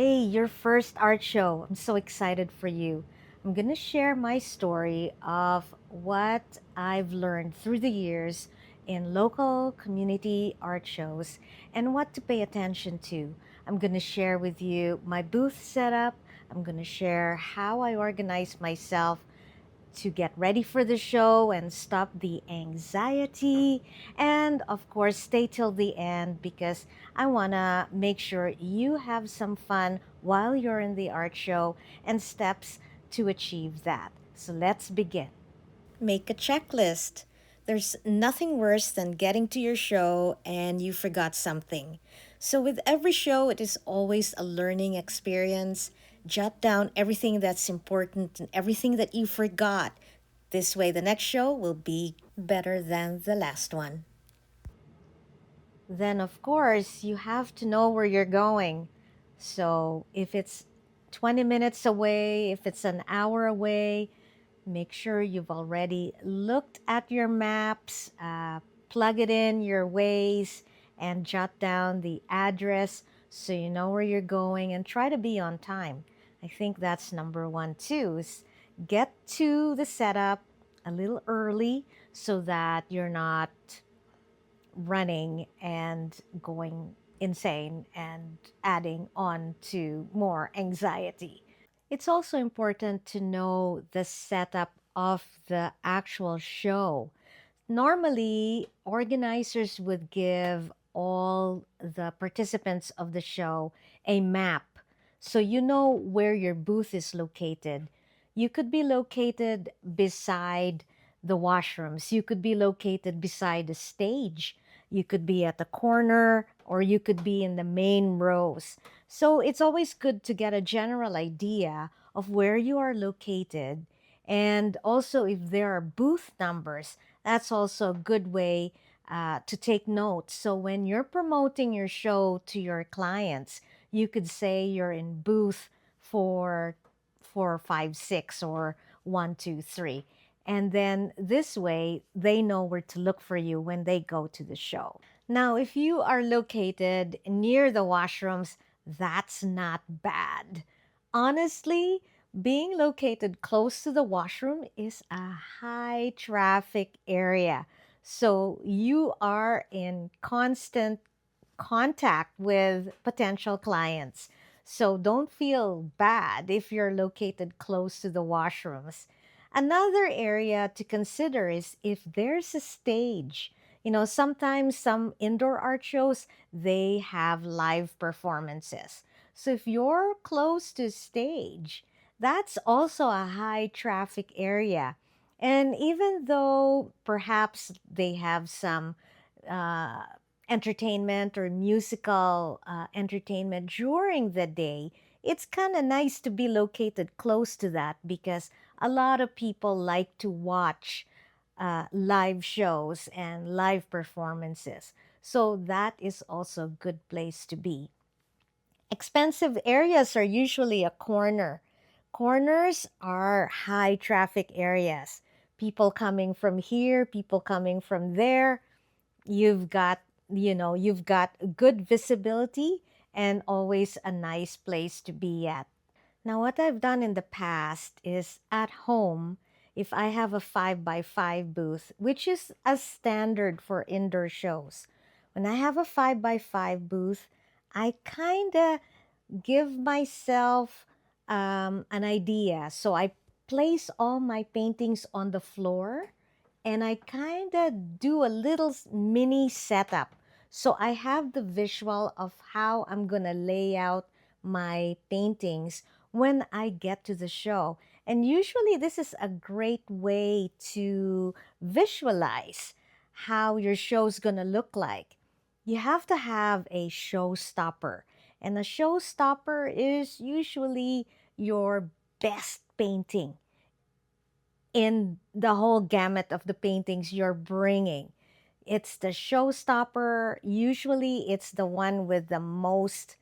Hey, your first art show. I'm so excited for you. I'm going to share my story of what I've learned through the years in local community art shows and what to pay attention to. I'm going to share with you my booth setup. I'm going to share how I organize myself to get ready for the show and stop the anxiety. And of course, stay till the end because I want to make sure you have some fun while you're in the art show and steps to achieve that. So let's begin. Make a checklist. There's nothing worse than getting to your show and you forgot something. So, with every show, it is always a learning experience. Jot down everything that's important and everything that you forgot. This way, the next show will be better than the last one. Then, of course, you have to know where you're going. So, if it's 20 minutes away, if it's an hour away, make sure you've already looked at your maps, plug it in your ways, and jot down the address so you know where you're going and try to be on time. I think that's number one, too, is get to the setup a little early so that you're not running and going insane and adding on to more anxiety. It's also important to know the setup of the actual show. Normally, organizers would give all the participants of the show a map so you know where your booth is located. You could be located beside the washrooms, you could be located beside the stage, you could be at the corner, or you could be in the main rows. So it's always good to get a general idea of where you are located. And also, if there are booth numbers, that's also a good way to take notes. So when you're promoting your show to your clients, you could say you're in booth for 456 or 123. And then this way, they know where to look for you when they go to the show. Now, if you are located near the washrooms, that's not bad. Honestly, being located close to the washroom is a high traffic area. So you are in constant contact with potential clients. So don't feel bad if you're located close to the washrooms. Another area to consider is if there's a stage. You know, sometimes some indoor art shows, they have live performances. So if you're close to stage, that's also a high traffic area. And even though perhaps they have some uh, entertainment or musical entertainment during the day, it's kind of nice to be located close to that because a lot of people like to watch live shows and live performances. So that is also a good place to be. Expensive areas are usually a corner. Corners are high traffic areas. People coming from here, people coming from there. You've got, you've got good visibility and always a nice place to be at. Now, what I've done in the past is at home, if I have a 5 by 5 booth, which is a standard for indoor shows, when I have a 5 by 5 booth, I kind of give myself an idea. So I place all my paintings on the floor and I kind of do a little mini setup. So I have the visual of how I'm going to lay out my paintings when I get to the show. And usually, this is a great way to visualize how your show's going to look like. You have to have a showstopper. And a showstopper is usually your best painting in the whole gamut of the paintings you're bringing. It's the showstopper. Usually, it's the one with the most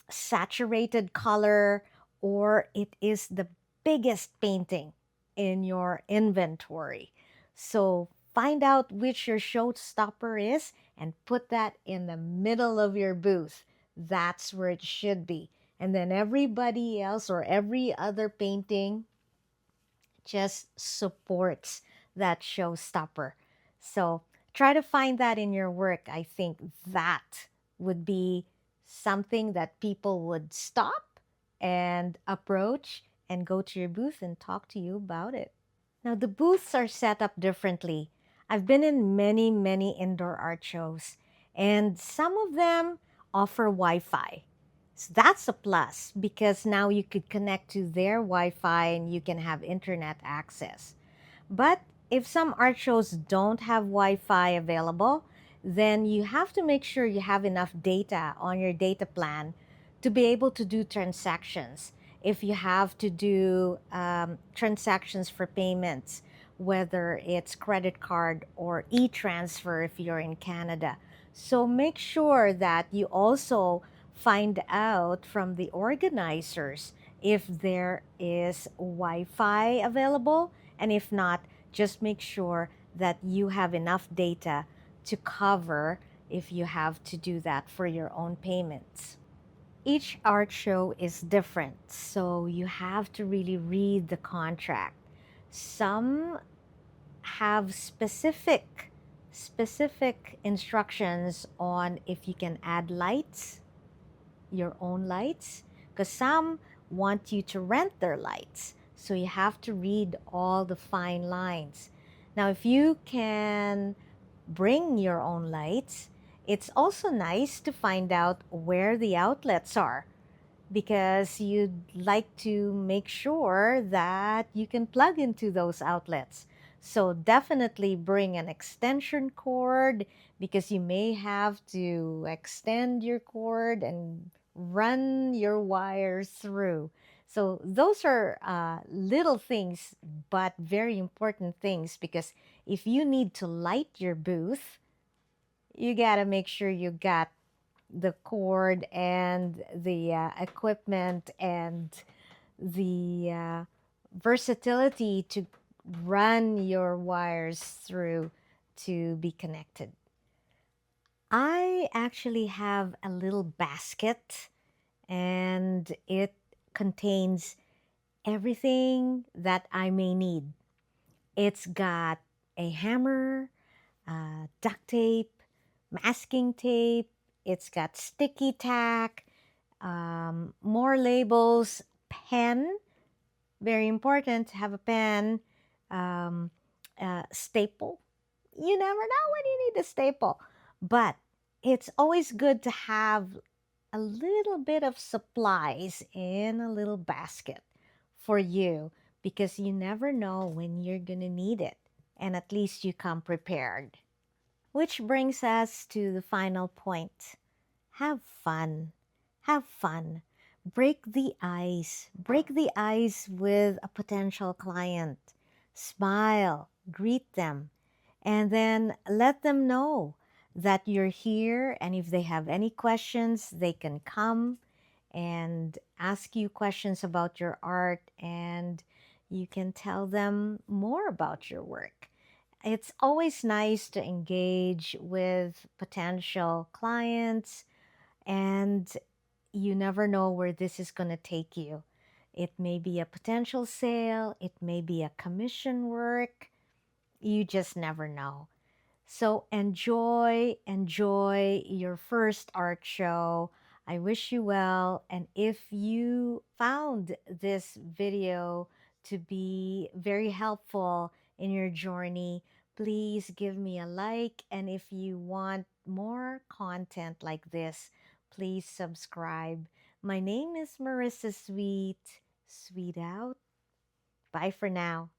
saturated color, or it is the biggest painting in your inventory. So, find out which your showstopper is and put that in the middle of your booth. That's where it should be. And then everybody else or every other painting just supports that showstopper. So try to find that in your work. I think that would be something that people would stop and approach and go to your booth and talk to you about it. Now, the booths are set up differently. I've been in many, many indoor art shows, and some of them offer Wi Fi. So that's a plus because now you could connect to their Wi Fi and you can have internet access. But if some art shows don't have Wi Fi available, then you have to make sure you have enough data on your data plan to be able to do transactions. If you have to do transactions for payments, whether it's credit card or e transfer if you're in Canada. So make sure that you also find out from the organizers if there is Wi Fi available, and if not, just make sure that you have enough data to cover if you have to do that for your own payments. Each art show is different, so you have to really read the contract. Some have specific instructions on if you can add lights, your own lights, because some want you to rent their lights. So you have to read all the fine lines. Now, if you can bring your own lights, it's also nice to find out where the outlets are because you'd like to make sure that you can plug into those outlets. So definitely bring an extension cord because you may have to extend your cord and run your wires through. So those are little things, but very important things because if you need to light your booth, you got to make sure you got the cord and the equipment and the versatility to run your wires through to be connected. I actually have a little basket and it contains everything that I may need. It's got a hammer, duct tape, masking tape, it's got sticky tack, more labels, pen, very important to have a pen, um, staple. You never know when you need a staple, but it's always good to have a little bit of supplies in a little basket for you because you never know when you're going to need it, and at least you come prepared. Which brings us to the final point. Have fun. Have fun. Break the ice. Break the ice with a potential client. Smile. Greet them. And then let them know that you're here. And if they have any questions, they can come and ask you questions about your art. And you can tell them more about your work. It's always nice to engage with potential clients, and you never know where this is going to take you. It may be a potential sale, it may be a commission work. You just never know. So enjoy your first art show. I wish you well. And if you found this video to be very helpful in your journey, please give me a like. And if you want more content like this, please subscribe. My name is Marissa Sweet. Sweet out. Bye for now.